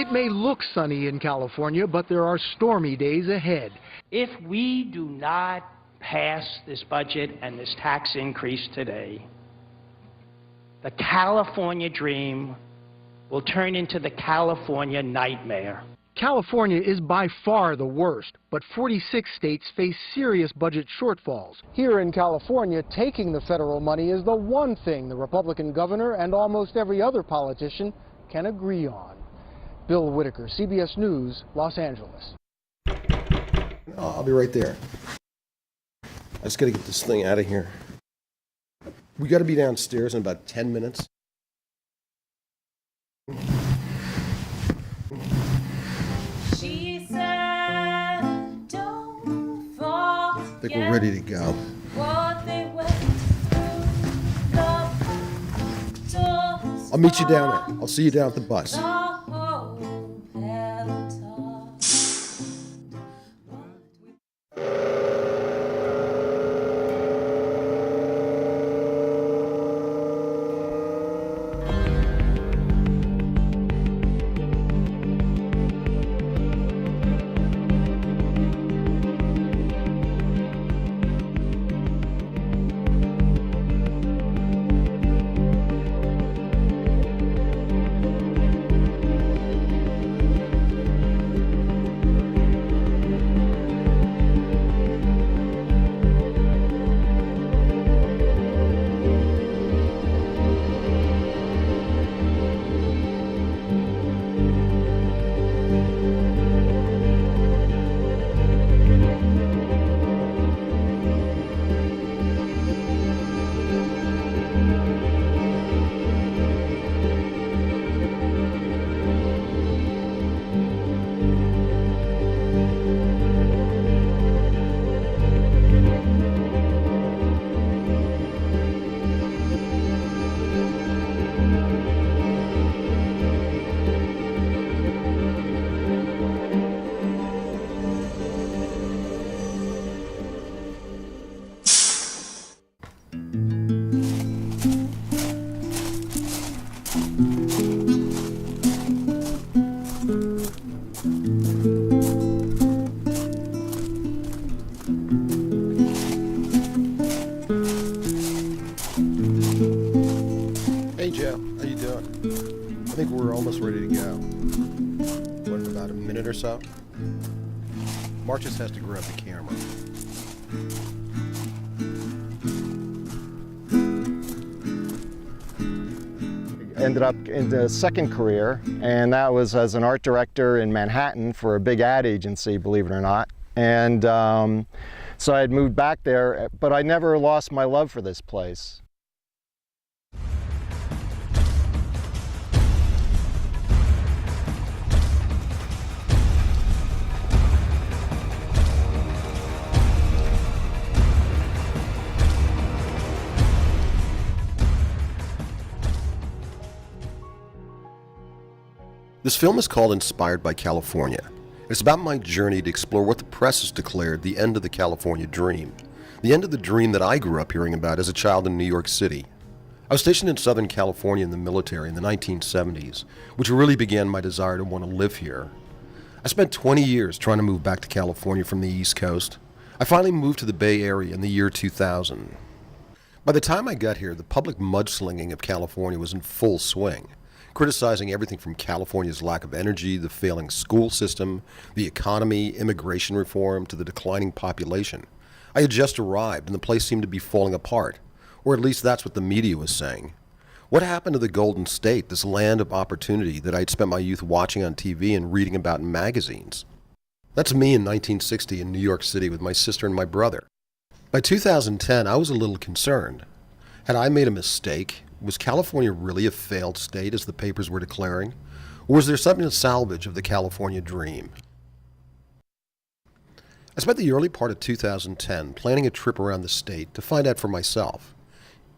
It may look sunny in California, but there are stormy days ahead. If we do not pass this budget and this tax increase today, the California dream will turn into the California nightmare. California is by far the worst, but 46 states face serious budget shortfalls. Here in California, taking the federal money is the one thing the Republican governor and almost every other politician can agree on. Bill Whitaker, CBS News, Los Angeles. I'll be right there. I just got to get this thing out of here. We got to be downstairs in about 10 minutes. She said, don't fall. I think we're ready to go. What they went through, I'll meet you down there. I'll see you down at the bus. Hey Joe, how you doing? I think we're almost ready to go. What, in about a minute or so? Marcus has to grab the camera. Ended up in the second career, and that was as an art director in Manhattan for a big ad agency, believe it or not. And so I had moved back there, but I never lost my love for this place. This film is called Inspired by California. It's about my journey to explore what the press has declared the end of the California dream. The end of the dream that I grew up hearing about as a child in New York City. I was stationed in Southern California in the military in the 1970s, which really began my desire to want to live here. I spent 20 years trying to move back to California from the East Coast. I finally moved to the Bay Area in the year 2000. By the time I got here, the public mudslinging of California was in full swing, criticizing everything from California's lack of energy, the failing school system, the economy, immigration reform, to the declining population. I had just arrived and the place seemed to be falling apart, or at least that's what the media was saying. What happened to the Golden State, this land of opportunity that I'd spent my youth watching on TV and reading about in magazines? That's me in 1960 in New York City with my sister and my brother. By 2010, I was a little concerned. Had I made a mistake? Was California really a failed state, as the papers were declaring? Or was there something to salvage of the California dream? I spent the early part of 2010 planning a trip around the state to find out for myself.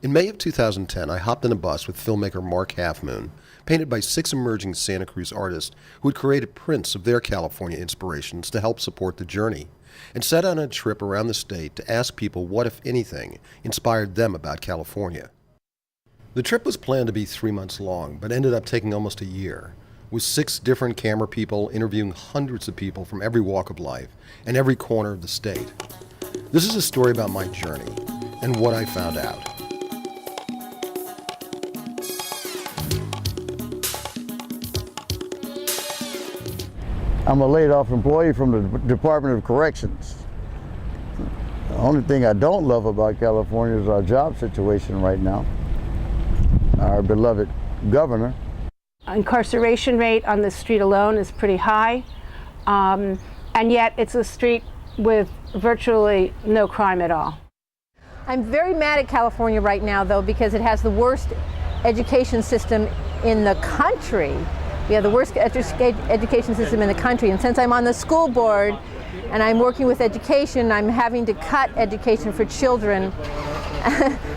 In May of 2010, I hopped in a bus with filmmaker Mark Half Moon, painted by 6 emerging Santa Cruz artists who had created prints of their California inspirations to help support the journey, and set on a trip around the state to ask people what, if anything, inspired them about California. The trip was planned to be 3 months long, but ended up taking almost a year. with 6 different camera people interviewing hundreds of people from every walk of life and every corner of the state. This is a story about my journey and what I found out. I'm a laid-off employee from the Department of Corrections. The only thing I don't love about California is our job situation right now. Our beloved governor. Incarceration rate on this street alone is pretty high, and yet it's a street with virtually no crime at all. I'm very mad at California right now, though, because it has the worst education system in the country. We have the worst education system in the country, and since I'm on the school board and I'm working with education, I'm having to cut education for children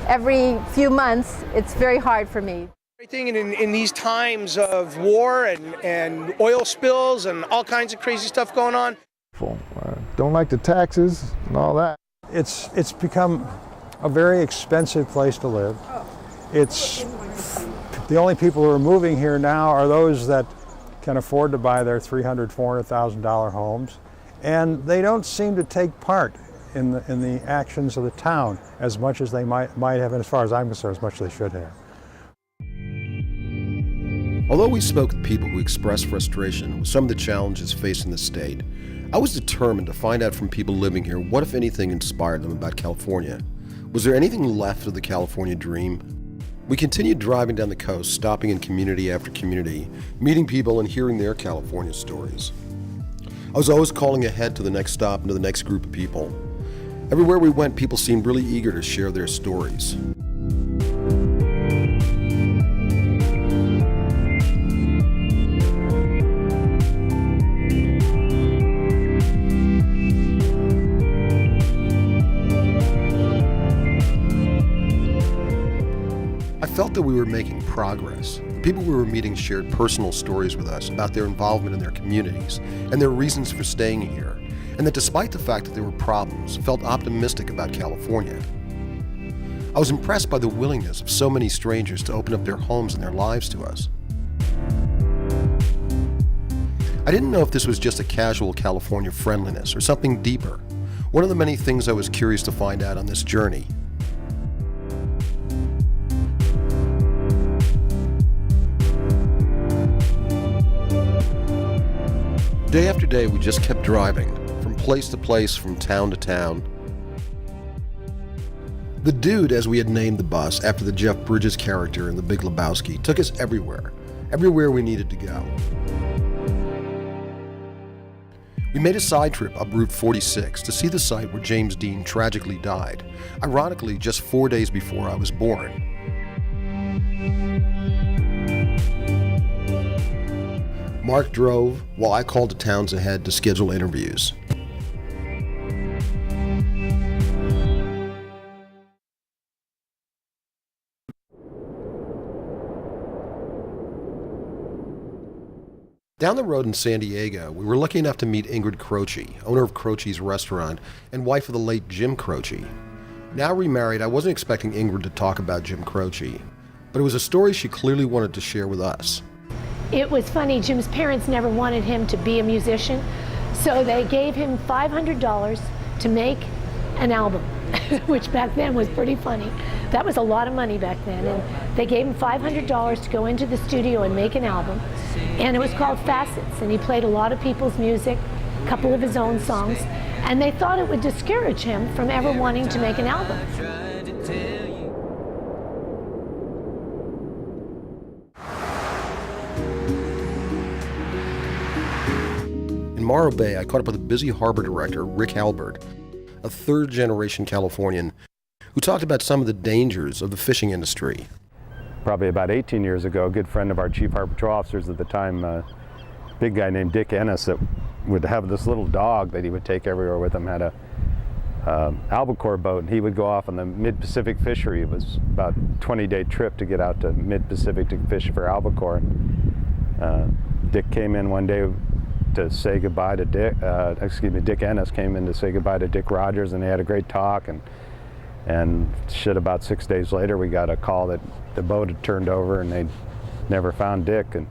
every few months. It's very hard for me. Everything in these times of war and oil spills and all kinds of crazy stuff going on. Don't like the taxes and all that. It's become a very expensive place to live. It's the only people who are moving here now are those that can afford to buy their $300,000, $400,000 homes, and they don't seem to take part in the actions of the town as much as they might have, and as far as I'm concerned, as much as they should have. Although we spoke with people who expressed frustration with some of the challenges facing the state, I was determined to find out from people living here what, if anything, inspired them about California. Was there anything left of the California dream? We continued driving down the coast, stopping in community after community, meeting people and hearing their California stories. I was always calling ahead to the next stop and to the next group of people. Everywhere we went, people seemed really eager to share their stories. I felt that we were making progress. The people we were meeting shared personal stories with us about their involvement in their communities and their reasons for staying here, and that despite the fact that there were problems, felt optimistic about California. I was impressed by the willingness of so many strangers to open up their homes and their lives to us. I didn't know if this was just a casual California friendliness or something deeper, one of the many things I was curious to find out on this journey. Day after day, we just kept driving, from place to place, from town to town. The Dude, as we had named the bus after the Jeff Bridges character in The Big Lebowski, took us everywhere we needed to go. We made a side trip up Route 46 to see the site where James Dean tragically died, ironically just 4 days before I was born. Mark drove, while I called the towns ahead to schedule interviews. Down the road in San Diego, we were lucky enough to meet Ingrid Croce, owner of Croce's Restaurant and wife of the late Jim Croce. Now remarried, I wasn't expecting Ingrid to talk about Jim Croce, but it was a story she clearly wanted to share with us. It was funny, Jim's parents never wanted him to be a musician, so they gave him $500 to make an album, which back then was pretty funny. That was a lot of money back then, and they gave him $500 to go into the studio and make an album, and it was called Facets, and he played a lot of people's music, a couple of his own songs, and they thought it would discourage him from ever wanting to make an album. In Morro Bay, I caught up with a busy harbor director, Rick Halbert, a third-generation Californian who talked about some of the dangers of the fishing industry. Probably about 18 years ago, a good friend of our chief harbor patrol officers at the time, a big guy named Dick Ennis, that would have this little dog that he would take everywhere with him, had a albacore boat, and he would go off on the mid-Pacific fishery. It was about a 20-day trip to get out to mid-Pacific to fish for albacore. Dick came in one day to say goodbye to Dick Ennis came in to say goodbye to Dick Rogers, and they had a great talk, and about 6 days later we got a call that the boat had turned over and they'd never found Dick. And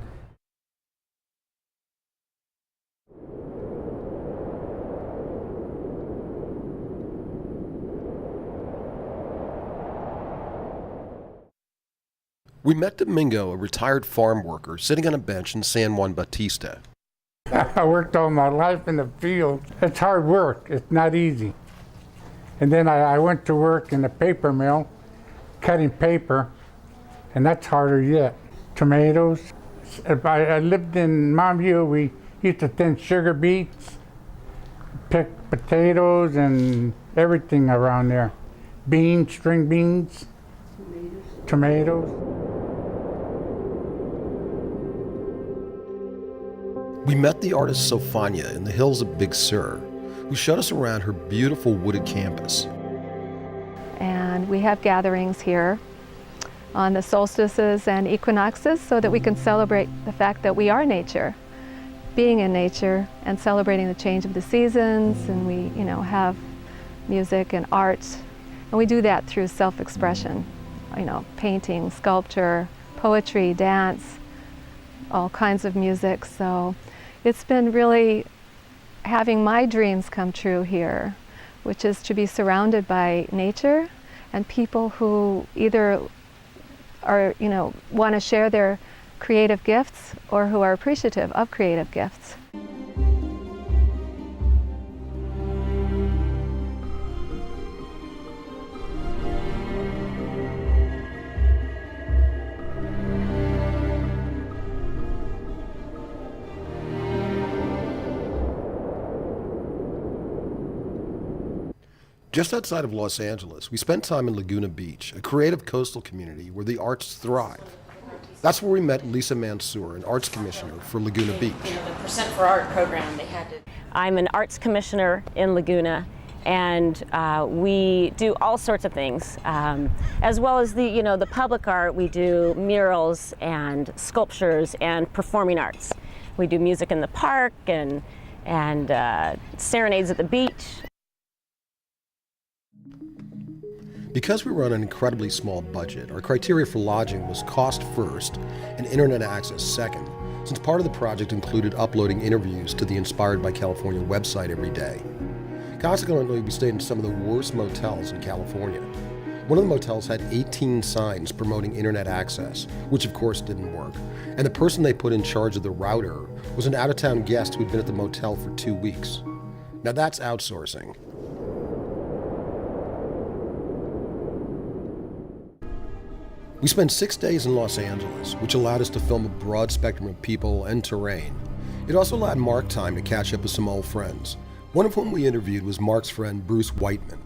We met Domingo, a retired farm worker, sitting on a bench in San Juan Bautista. I worked all my life in the field. It's hard work. It's not easy. And then I went to work in the paper mill, cutting paper, and that's harder yet. Tomatoes. I lived in Mountain View. We used to thin sugar beets, pick potatoes and everything around there. Beans, string beans, tomatoes. We met the artist Sofania in the hills of Big Sur, who showed us around her beautiful wooded campus. And we have gatherings here on the solstices and equinoxes so that we can celebrate the fact that we are nature, being in nature and celebrating the change of the seasons. And we, have music and art, and we do that through self-expression, painting, sculpture, poetry, dance, all kinds of music. So it's been really having my dreams come true here, which is to be surrounded by nature and people who either are, want to share their creative gifts or who are appreciative of creative gifts. Just outside of Los Angeles, we spent time in Laguna Beach, a creative coastal community where the arts thrive. That's where we met Lisa Mansour, an arts commissioner for Laguna Beach. The Percent for Art program, they had to... I'm an arts commissioner in Laguna, and we do all sorts of things. As well as the public art, we do murals and sculptures and performing arts. We do music in the park and serenades at the beach. Because we were on an incredibly small budget, our criteria for lodging was cost first and internet access second, since part of the project included uploading interviews to the Inspired by California website every day. Consequently, we stayed in some of the worst motels in California. One of the motels had 18 signs promoting internet access, which of course didn't work, and the person they put in charge of the router was an out-of-town guest who'd been at the motel for 2 weeks. Now that's outsourcing. We spent 6 days in Los Angeles, which allowed us to film a broad spectrum of people and terrain. It also allowed Mark time to catch up with some old friends, one of whom we interviewed was Mark's friend Bruce Whiteman.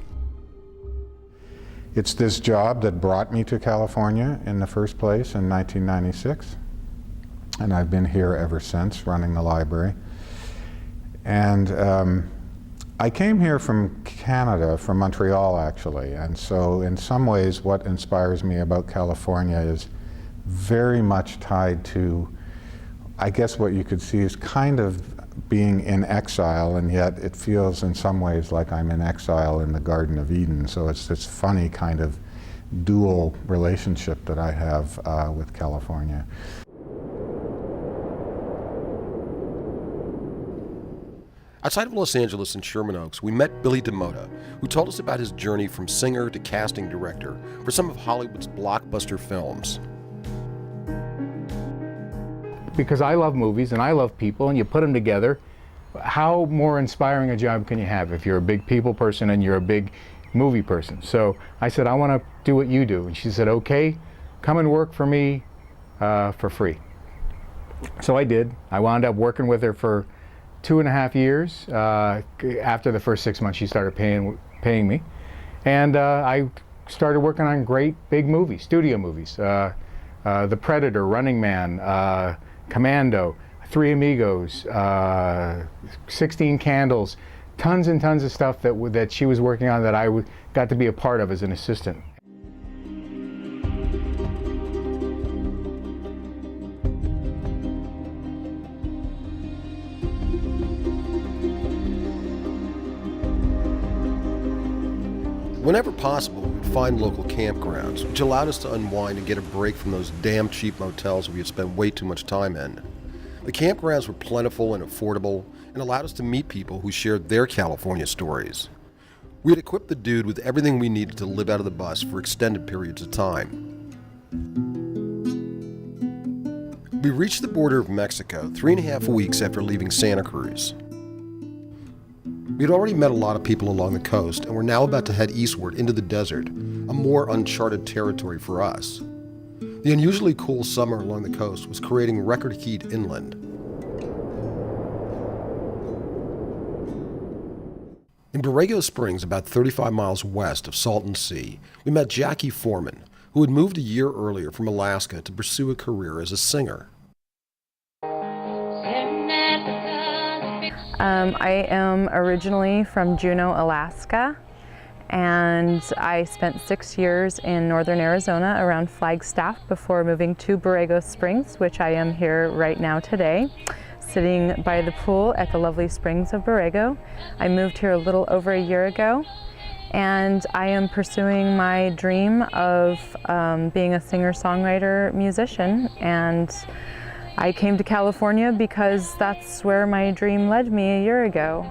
It's this job that brought me to California in the first place in 1996, and I've been here ever since, running the library. And I came here from Canada, from Montreal actually, and so in some ways what inspires me about California is very much tied to, I guess what you could see is kind of being in exile, and yet it feels in some ways like I'm in exile in the Garden of Eden. So it's this funny kind of dual relationship that I have with California. Outside of Los Angeles and Sherman Oaks, we met Billy DeMotta, who told us about his journey from singer to casting director for some of Hollywood's blockbuster films. Because I love movies and I love people, and you put them together, how more inspiring a job can you have if you're a big people person and you're a big movie person? So I said, I want to do what you do. And she said, okay, come and work for me for free. So I did. I wound up working with her for 2.5 years. After the first 6 months, she started paying me, and I started working on great big movies, studio movies. The Predator, Running Man, Commando, Three Amigos, 16 Candles, tons and tons of stuff that she was working on that I got to be a part of as an assistant. Whenever possible, we'd find local campgrounds, which allowed us to unwind and get a break from those damn cheap motels we had spent way too much time in. The campgrounds were plentiful and affordable, and allowed us to meet people who shared their California stories. We had equipped the dude with everything we needed to live out of the bus for extended periods of time. We reached the border of Mexico 3.5 weeks after leaving Santa Cruz. We'd already met a lot of people along the coast and were now about to head eastward into the desert, a more uncharted territory for us. The unusually cool summer along the coast was creating record heat inland. In Borrego Springs, about 35 miles west of Salton Sea, we met Jackie Foreman, who had moved a year earlier from Alaska to pursue a career as a singer. I am originally from Juneau, Alaska, and I spent 6 years in northern Arizona around Flagstaff before moving to Borrego Springs, which I am here right now today, sitting by the pool at the lovely springs of Borrego. I moved here a little over a year ago, and I am pursuing my dream of being a singer-songwriter musician, and I came to California because that's where my dream led me a year ago.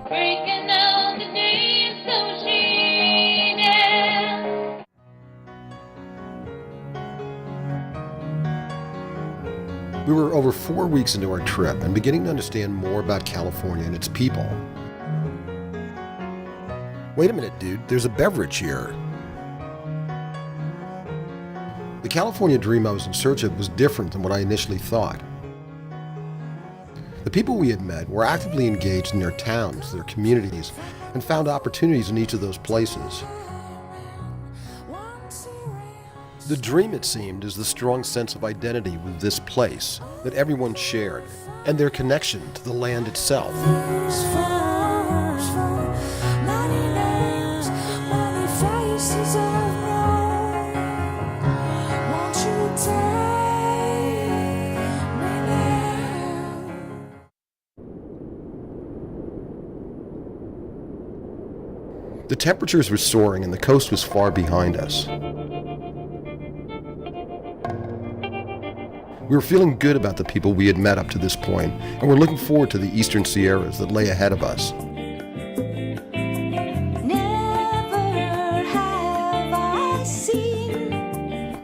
We were over 4 weeks into our trip and beginning to understand more about California and its people. Wait a minute, dude, there's a beverage here. The California dream I was in search of was different than what I initially thought. The people we had met were actively engaged in their towns, their communities, and found opportunities in each of those places. The dream, it seemed, is the strong sense of identity with this place that everyone shared, and their connection to the land itself. The temperatures were soaring and the coast was far behind us. We were feeling good about the people we had met up to this point, and we're looking forward to the eastern Sierras that lay ahead of us.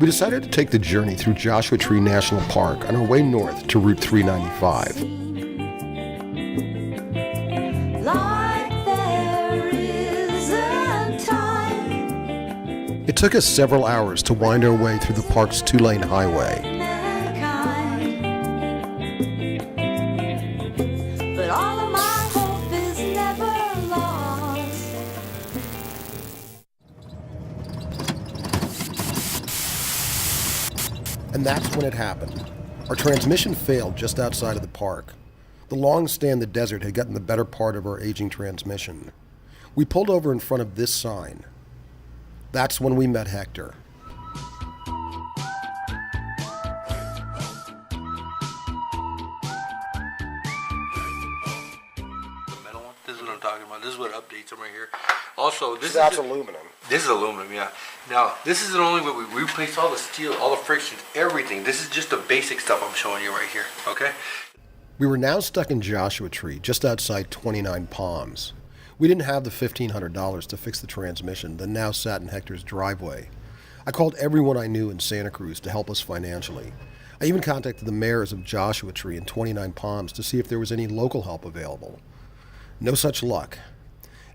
We decided to take the journey through Joshua Tree National Park on our way north to Route 395. It took us several hours to wind our way through the park's 2-lane highway. But all of my hope is never lost. And that's when it happened. Our transmission failed just outside of the park. The long stay in the desert had gotten the better part of our aging transmission. We pulled over in front of this sign. That's when we met Hector. This is what I'm talking about. This is what updates them right here. Also, That's aluminum. This is aluminum, yeah. Now, this isn't only what we replaced all the steel, all the frictions, everything. This is just the basic stuff I'm showing you right here, okay? We were now stuck in Joshua Tree, just outside 29 Palms. We didn't have the $1,500 to fix the transmission that now sat in Hector's driveway. I called everyone I knew in Santa Cruz to help us financially. I even contacted the mayors of Joshua Tree and 29 Palms to see if there was any local help available. No such luck.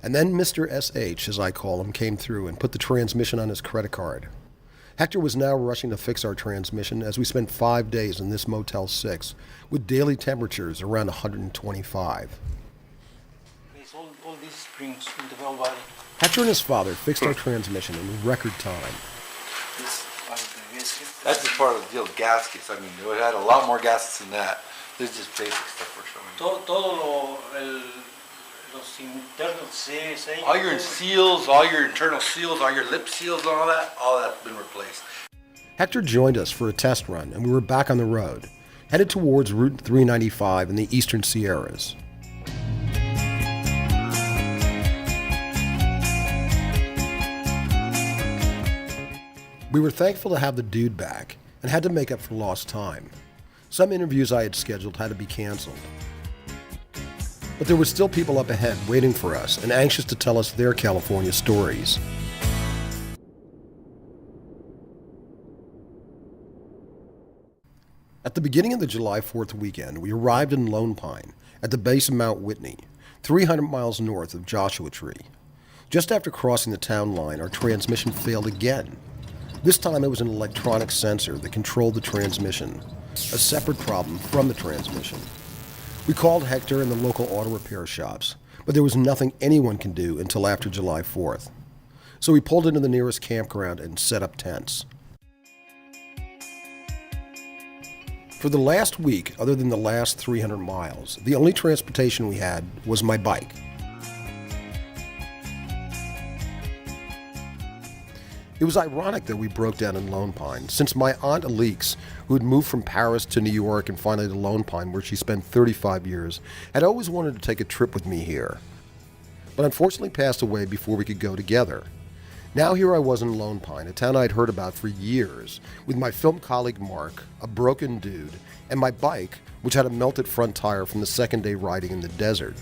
And then Mr. SH, as I call him, came through and put the transmission on his credit card. Hector was now rushing to fix our transmission as we spent 5 days in this Motel 6 with daily temperatures around 125. All these springs in the whole valley. Hector and his father fixed our transmission in record time. This part of the gasket. That's just part of the deal, gaskets. I mean, it had a lot more gaskets than that. This is just basic stuff we're showing. Los internos sellos. All your seals, all your internal seals, all your lip seals and all that's been replaced. Hector joined us for a test run and we were back on the road, headed towards Route 395 in the eastern Sierras. We were thankful to have the dude back and had to make up for lost time. Some interviews I had scheduled had to be canceled. But there were still people up ahead waiting for us and anxious to tell us their California stories. At the beginning of the July 4th weekend, we arrived in Lone Pine at the base of Mount Whitney, 300 miles north of Joshua Tree. Just after crossing the town line, our transmission failed again. This time it was an electronic sensor that controlled the transmission, a separate problem from the transmission. We called Hector and the local auto repair shops, but there was nothing anyone can do until after July 4th. So we pulled into the nearest campground and set up tents. For the last week, other than the last 300 miles, the only transportation we had was my bike. It was ironic that we broke down in Lone Pine, since my Aunt Alix, who had moved from Paris to New York and finally to Lone Pine, where she spent 35 years, had always wanted to take a trip with me here, but unfortunately passed away before we could go together. Now here I was in Lone Pine, a town I'd heard about for years, with my film colleague Mark, a broken dude, and my bike, which had a melted front tire from the second day riding in the desert.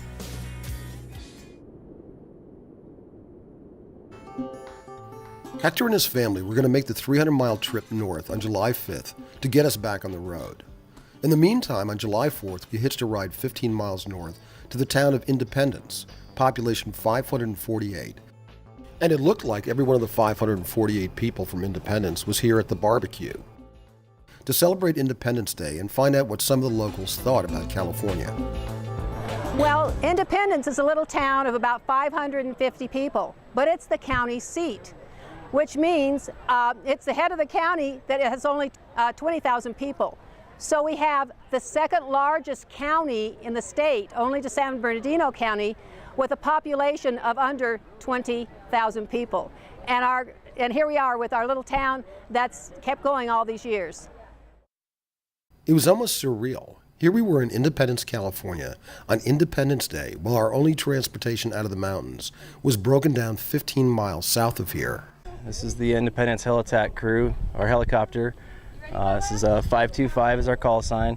Hector and his family were going to make the 300-mile trip north on July 5th to get us back on the road. In the meantime, on July 4th, we hitched a ride 15 miles north to the town of Independence, population 548. And it looked like every one of the 548 people from Independence was here at the barbecue to celebrate Independence Day and find out what some of the locals thought about California. Well, Independence is a little town of about 550 people, but it's the county seat, which means it's the head of the county that has only 20,000 people. So we have the second largest county in the state, only to San Bernardino County, with a population of under 20,000 people. And here we are with our little town that's kept going all these years. It was almost surreal. Here we were in Independence, California, on Independence Day, while our only transportation out of the mountains was broken down 15 miles south of here. This is the Independence Heli-TAC crew, our helicopter. This is a 525 is our call sign.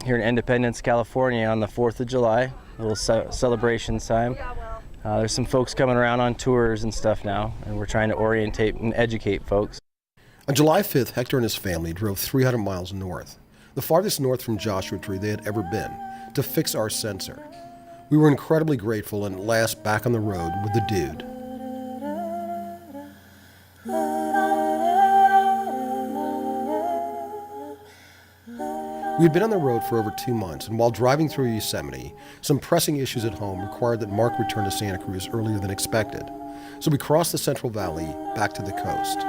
Here in Independence, California on the 4th of July. A little celebration time. There's some folks coming around on tours and stuff now, and we're trying to orientate and educate folks. On July 5th, Hector and his family drove 300 miles north, the farthest north from Joshua Tree they had ever been, to fix our sensor. We were incredibly grateful and at last back on the road with the dude. We had been on the road for over 2 months, and while driving through Yosemite, some pressing issues at home required that Mark return to Santa Cruz earlier than expected. So we crossed the Central Valley back to the coast.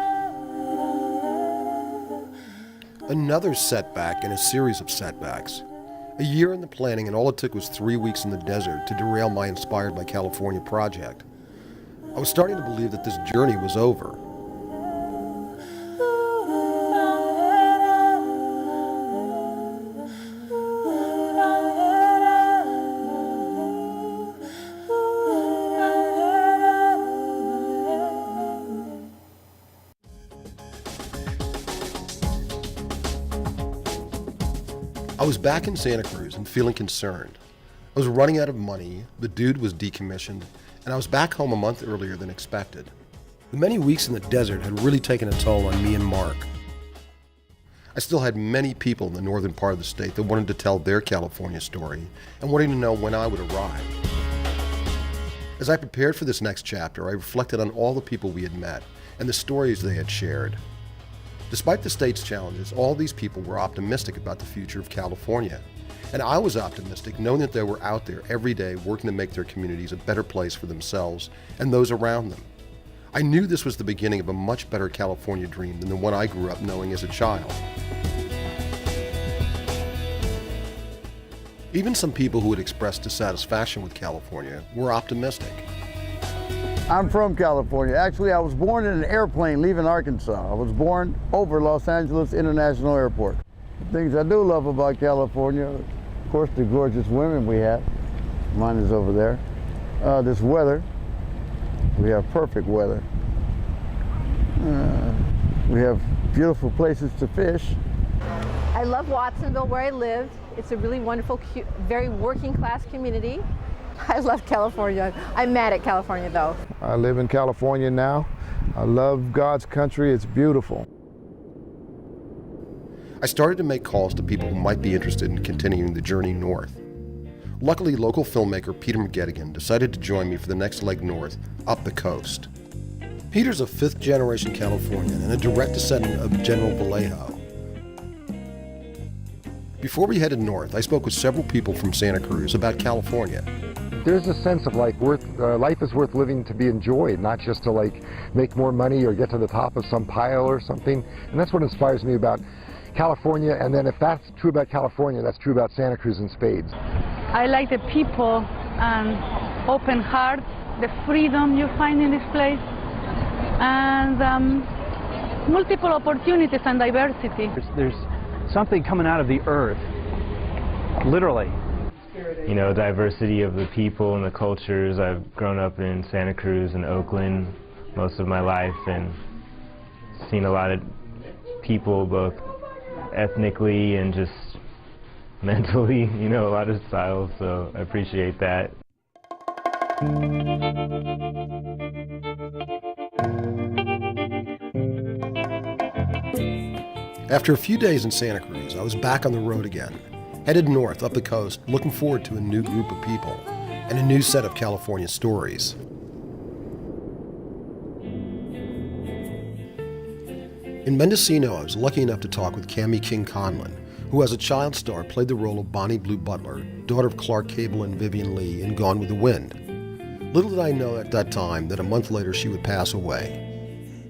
Another setback in a series of setbacks. A year in the planning, and all it took was 3 weeks in the desert to derail my Inspired by California project. I was starting to believe that this journey was over. I was back in Santa Cruz and feeling concerned. I was running out of money, the dude was decommissioned, and I was back home a month earlier than expected. The many weeks in the desert had really taken a toll on me and Mark. I still had many people in the northern part of the state that wanted to tell their California story and wanting to know when I would arrive. As I prepared for this next chapter, I reflected on all the people we had met and the stories they had shared. Despite the state's challenges, all these people were optimistic about the future of California. And I was optimistic knowing that they were out there every day working to make their communities a better place for themselves and those around them. I knew this was the beginning of a much better California dream than the one I grew up knowing as a child. Even some people who had expressed dissatisfaction with California were optimistic. I'm from California. Actually, I was born in an airplane leaving Arkansas. I was born over Los Angeles International Airport. Things I do love about California, of course, the gorgeous women we have. Mine is over there. This weather, we have perfect weather. We have beautiful places to fish. I love Watsonville, where I live. It's a really wonderful, very working class community. I love California. I'm mad at California, though. I live in California now. I love God's country. It's beautiful. I started to make calls to people who might be interested in continuing the journey north. Luckily, local filmmaker Peter McGettigan decided to join me for the next leg north, up the coast. Peter's a fifth-generation Californian and a direct descendant of General Vallejo. Before we headed north, I spoke with several people from Santa Cruz about California. There's a sense of like life is worth living to be enjoyed, not just to like make more money or get to the top of some pile or something. And that's what inspires me about California. And then if that's true about California, that's true about Santa Cruz in spades. I like the people and open heart, the freedom you find in this place, and multiple opportunities and diversity. There's something coming out of the earth, literally. You know, diversity of the people and the cultures. I've grown up in Santa Cruz and Oakland most of my life and seen a lot of people both ethnically and just mentally, you know, a lot of styles, so I appreciate that. After a few days in Santa Cruz, I was back on the road again, headed north up the coast, looking forward to a new group of people and a new set of California stories. In Mendocino, I was lucky enough to talk with Cammie King-Conlon, who as a child star played the role of Bonnie Blue Butler, daughter of Clark Gable and Vivien Leigh in Gone with the Wind. Little did I know at that time that a month later she would pass away.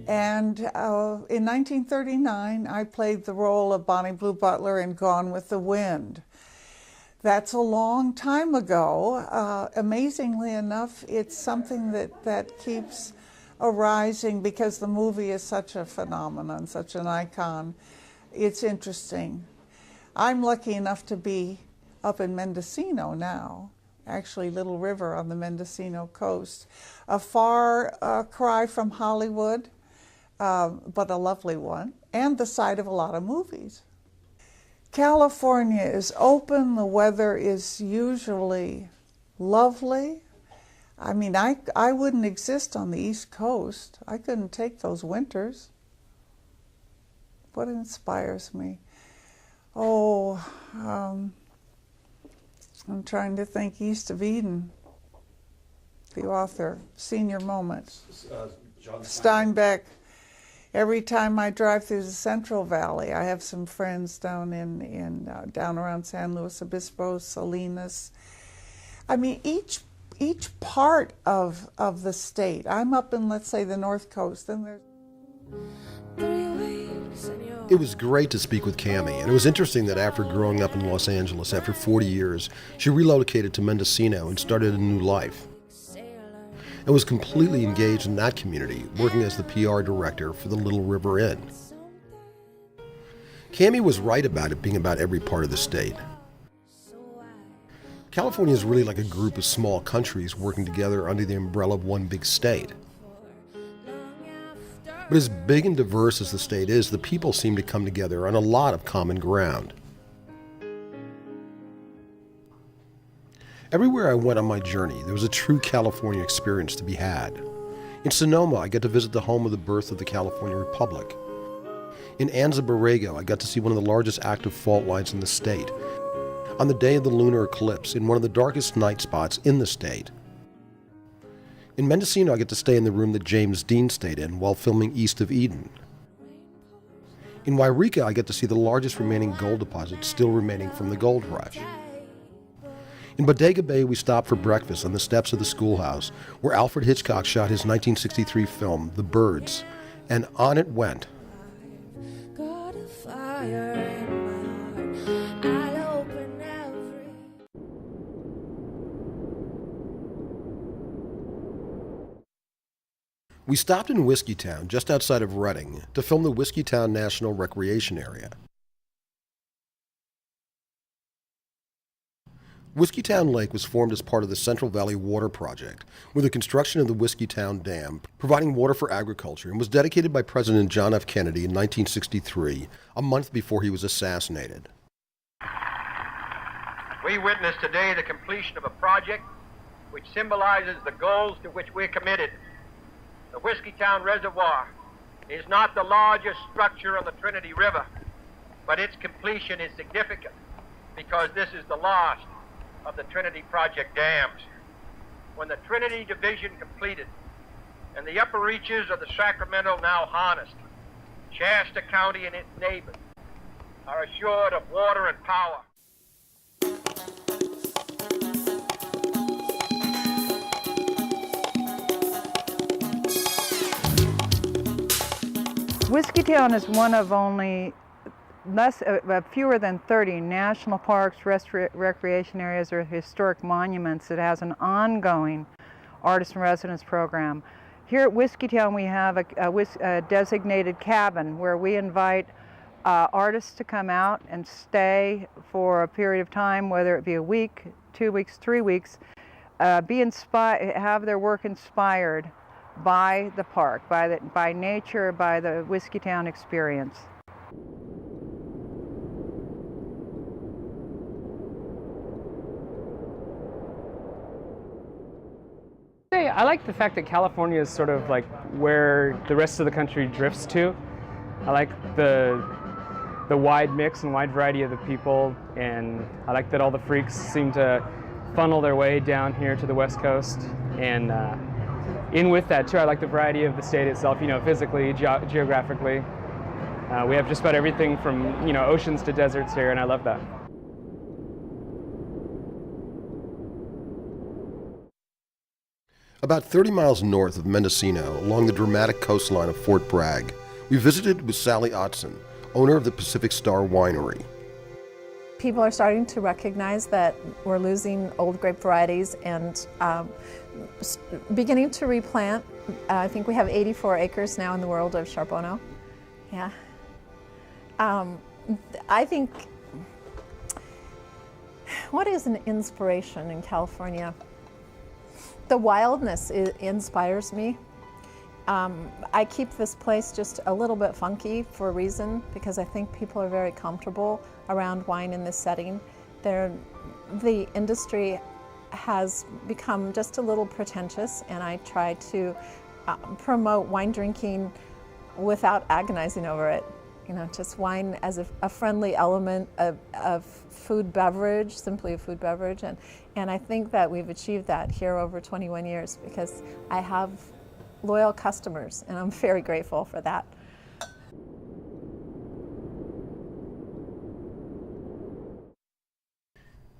And in 1939, I played the role of Bonnie Blue Butler in Gone with the Wind. That's a long time ago. Amazingly enough, it's something that keeps arising because the movie is such a phenomenon, such an icon. It's interesting. I'm lucky enough to be up in Mendocino now, actually Little River on the Mendocino coast. A far cry from Hollywood, but a lovely one, and the site of a lot of movies. California is open, the weather is usually lovely. I mean, I wouldn't exist on the East Coast. I couldn't take those winters. What inspires me? Oh, I'm trying to think. East of Eden, the author, Senior Moments. Steinbeck. Every time I drive through the Central Valley, I have some friends down down around San Luis Obispo, Salinas. I mean, each part of the state. I'm up in, let's say, the North Coast, and there's. It was great to speak with Cammie, and it was interesting that after growing up in Los Angeles after 40 years, she relocated to Mendocino and started a new life. And was completely engaged in that community, working as the PR director for the Little River Inn. Cammie was right about it being about every part of the state. California is really like a group of small countries working together under the umbrella of one big state. But as big and diverse as the state is, the people seem to come together on a lot of common ground. Everywhere I went on my journey, there was a true California experience to be had. In Sonoma, I got to visit the home of the birth of the California Republic. In Anza Borrego, I got to see one of the largest active fault lines in the state, on the day of the lunar eclipse in one of the darkest night spots in the state. In Mendocino, I get to stay in the room that James Dean stayed in while filming East of Eden. In Yreka, I get to see the largest remaining gold deposit still remaining from the gold rush. In Bodega Bay, we stopped for breakfast on the steps of the schoolhouse where Alfred Hitchcock shot his 1963 film, The Birds, and on it went. We stopped in Whiskeytown, just outside of Redding, to film the Whiskeytown National Recreation Area. Whiskeytown Lake was formed as part of the Central Valley Water Project, with the construction of the Whiskeytown Dam, providing water for agriculture, and was dedicated by President John F. Kennedy in 1963, a month before he was assassinated. We witness today the completion of a project which symbolizes the goals to which we're committed. The Whiskeytown Reservoir is not the largest structure on the Trinity River, but its completion is significant because this is the last of the Trinity Project dams. When the Trinity Division completed and the upper reaches of the Sacramento now harnessed, Shasta County and its neighbors are assured of water and power. Whiskeytown is one of only fewer than 30 national parks, recreation areas, or historic monuments that has an ongoing artist in residence program. Here at Whiskeytown we have a designated cabin where we invite artists to come out and stay for a period of time, whether it be a week, 2 weeks, 3 weeks, have their work inspired by the park, by nature, by the Whiskeytown experience. I like the fact that California is sort of like where the rest of the country drifts to. I like the wide mix and wide variety of the people, and I like that all the freaks seem to funnel their way down here to the West Coast. And in with that too, I like the variety of the state itself, physically, geographically. We have just about everything from, oceans to deserts here, and I love that. About 30 miles north of Mendocino, along the dramatic coastline of Fort Bragg, we visited with Sally Otson, owner of the Pacific Star Winery. People are starting to recognize that we're losing old grape varieties and beginning to replant. I think we have 84 acres now in the world of Charbonneau. Yeah. I think, what is an inspiration in California? The wildness inspires me. I keep this place just a little bit funky for a reason, because I think people are very comfortable around wine in this setting. The industry has become just a little pretentious, and I try to promote wine drinking without agonizing over it. Just wine as a friendly element of food beverage, simply a food beverage. And I think that we've achieved that here over 21 years because I have loyal customers, and I'm very grateful for that.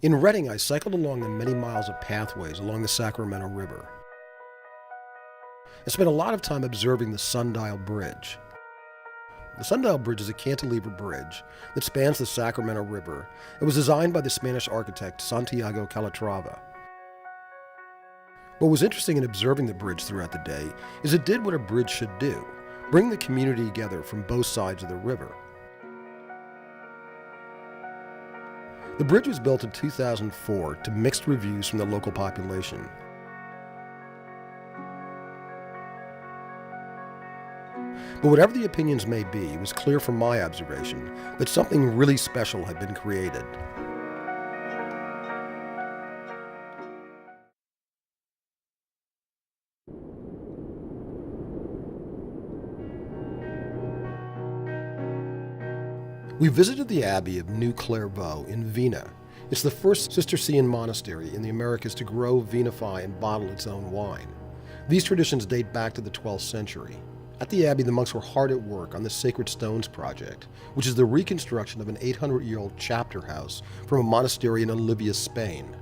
In Redding, I cycled along the many miles of pathways along the Sacramento River. I spent a lot of time observing the Sundial Bridge. The Sundial Bridge is a cantilever bridge that spans the Sacramento River. It was designed by the Spanish architect Santiago Calatrava. What was interesting in observing the bridge throughout the day is it did what a bridge should do, bring the community together from both sides of the river. The bridge was built in 2004 to mixed reviews from the local population. But whatever the opinions may be, it was clear from my observation that something really special had been created. We visited the Abbey of New Clairvaux in Vina. It's the first Cistercian monastery in the Americas to grow, vinify, and bottle its own wine. These traditions date back to the 12th century. At the Abbey, the monks were hard at work on the Sacred Stones Project, which is the reconstruction of an 800-year-old chapter house from a monastery in Olivia, Spain.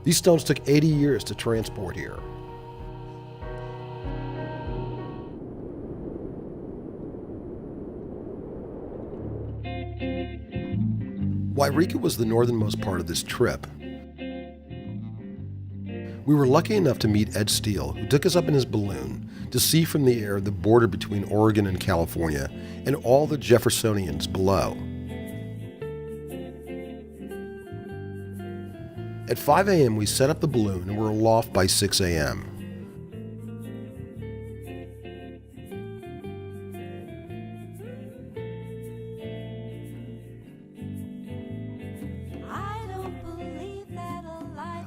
These stones took 80 years to transport here. Wairika was the northernmost part of this trip. We were lucky enough to meet Ed Steele, who took us up in his balloon to see from the air the border between Oregon and California and all the Jeffersonians below. At 5 a.m. we set up the balloon and were aloft by 6 a.m.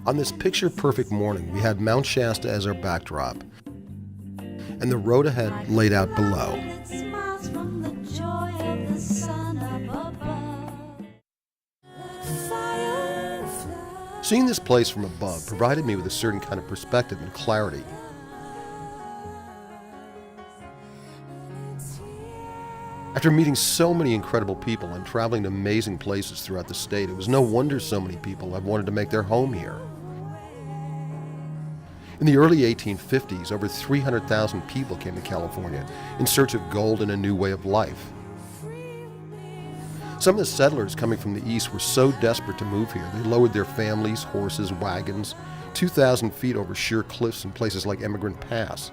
On this picture-perfect morning, we had Mount Shasta as our backdrop, and the road ahead laid out below. It smiles from the joy of the sun up above. Seeing this place from above provided me with a certain kind of perspective and clarity. After meeting so many incredible people and traveling to amazing places throughout the state, it was no wonder so many people have wanted to make their home here. In the early 1850s, over 300,000 people came to California in search of gold and a new way of life. Some of the settlers coming from the east were so desperate to move here, they lowered their families, horses, wagons, 2,000 feet over sheer cliffs in places like Emigrant Pass.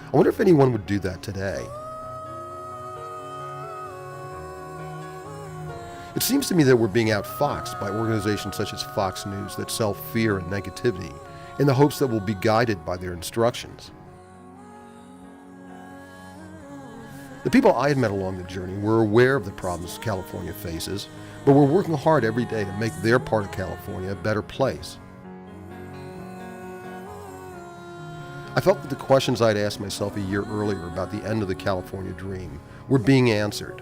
I wonder if anyone would do that today. It seems to me that we're being outfoxed by organizations such as Fox News that sell fear and negativity in the hopes that we'll be guided by their instructions. The people I had met along the journey were aware of the problems California faces, but were working hard every day to make their part of California a better place. I felt that the questions I'd asked myself a year earlier about the end of the California dream were being answered.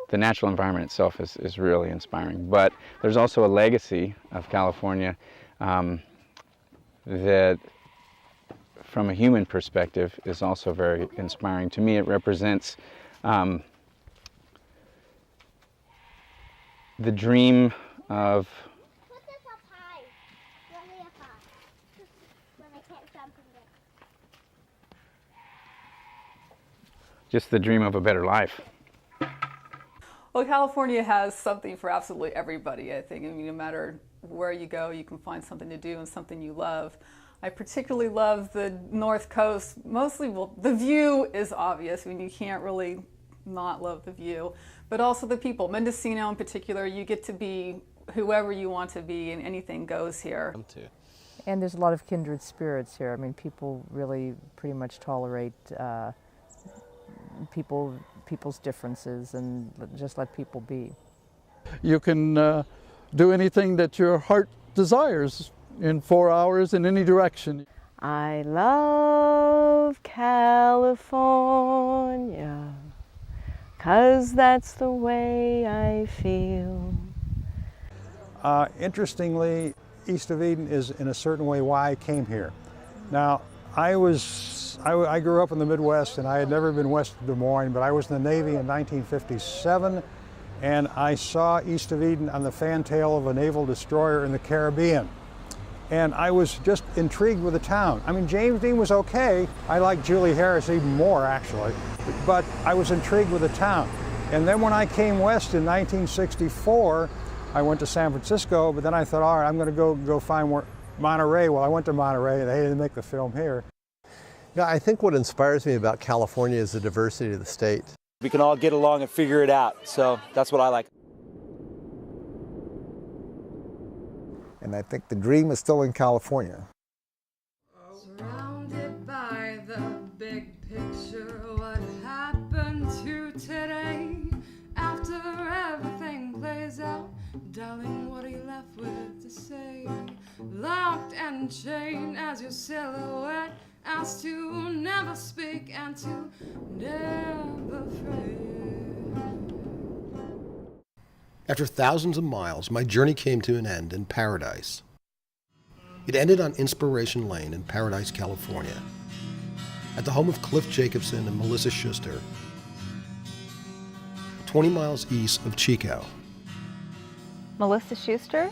The natural environment itself is really inspiring, but there's also a legacy of California that, from a human perspective, is also very inspiring. To me, it represents the dream of just the dream of a better life. Well, California has something for absolutely everybody, I think. I mean, no matter where you go, you can find something to do and something you love. I particularly love the North Coast. Mostly, well, the view is obvious. I mean, you can't really not love the view. But also the people. Mendocino in particular, you get to be whoever you want to be, and anything goes here. And there's a lot of kindred spirits here. I mean, people really pretty much tolerate people's differences and just let people be. You can do anything that your heart desires in 4 hours in any direction. I love California, 'cause that's the way I feel. Interestingly, East of Eden is in a certain way why I came here. Now, I grew up in the Midwest, and I had never been west of Des Moines, but I was in the Navy in 1957, and I saw East of Eden on the fantail of a naval destroyer in the Caribbean. And I was just intrigued with the town. I mean, James Dean was okay. I like Julie Harris even more, actually, but I was intrigued with the town. And then when I came west in 1964, I went to San Francisco, but then I thought, all right, I'm going to go find Monterey. Well, I went to Monterey, and they didn't make the film here. Yeah, I think what inspires me about California is the diversity of the state. We can all get along and figure it out, so that's what I like. And I think the dream is still in California. Surrounded by the big picture, what happened to today? After everything plays out, darling, what are you left with to say? Locked and chained as your silhouette, asked to never speak and to never fret. After thousands of miles, my journey came to an end in Paradise. It ended on Inspiration Lane in Paradise, California, at the home of Cliff Jacobson and Melissa Schuster, 20 miles east of Chico. Melissa Schuster.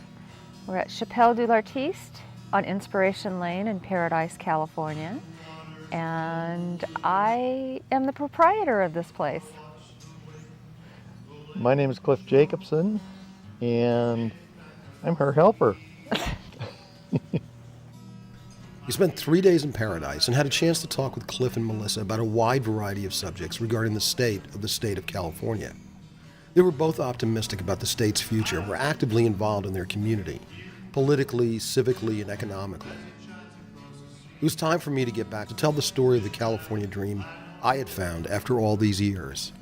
We're at Chapelle du l'Artiste on Inspiration Lane in Paradise, California, and I am the proprietor of this place. My name is Cliff Jacobson, and I'm her helper. We spent 3 days in Paradise and had a chance to talk with Cliff and Melissa about a wide variety of subjects regarding the state of California. They were both optimistic about the state's future and were actively involved in their community, politically, civically, and economically. It was time for me to get back to tell the story of the California dream I had found after all these years.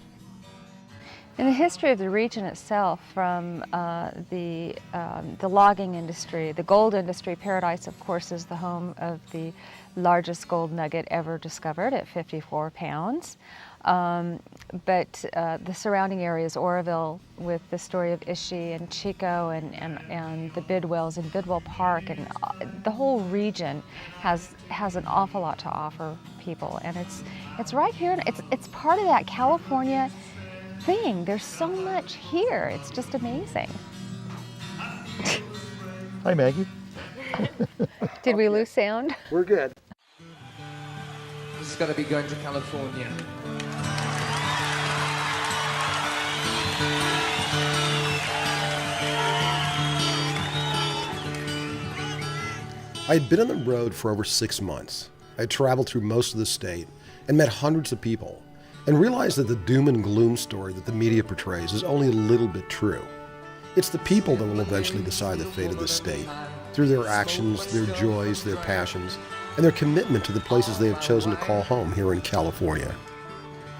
In the history of the region itself, from the logging industry, the gold industry, Paradise, of course, is the home of the largest gold nugget ever discovered at 54 pounds. But the surrounding areas, Oroville, with the story of Ishi and Chico and the Bidwells in Bidwell Park, and the whole region has an awful lot to offer people. And it's right here. It's part of that California thing. There's so much here. It's just amazing. Hi, Maggie. Did we lose sound? We're good. This is going to be going to California. I had been on the road for over 6 months. I had traveled through most of the state and met hundreds of people, and realized that the doom and gloom story that the media portrays is only a little bit true. It's the people that will eventually decide the fate of this state, through their actions, their joys, their passions, and their commitment to the places they have chosen to call home here in California.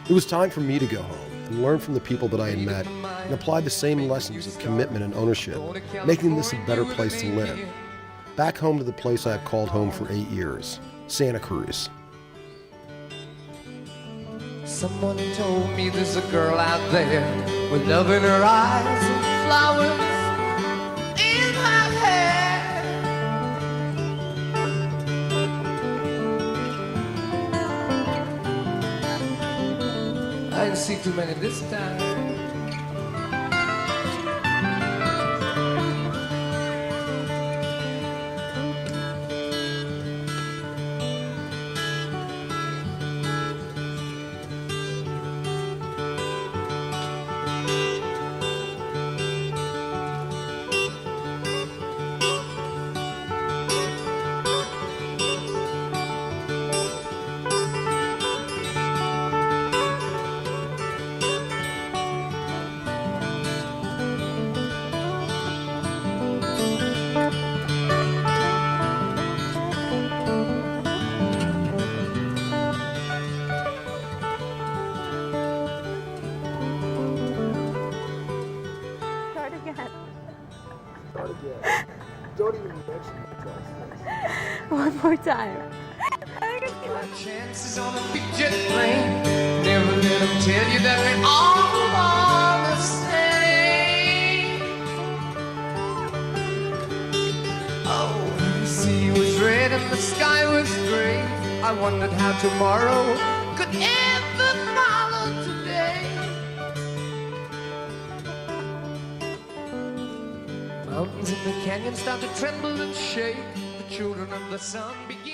It was time for me to go home and learn from the people that I had met and apply the same lessons of commitment and ownership, making this a better place to live. Back home to the place I have called home for 8 years, Santa Cruz. Someone told me there's a girl out there with love in her eyes and flowers in her hair. I didn't see too many this time. Don't even mention it. One more time. Chances on a big jet plane. Never let them tell you that we all are the same. Oh, the sea was red and the sky was gray. I wondered how tomorrow could ever follow today. Mountains in the canyon start to tremble and shake. The children of the sun began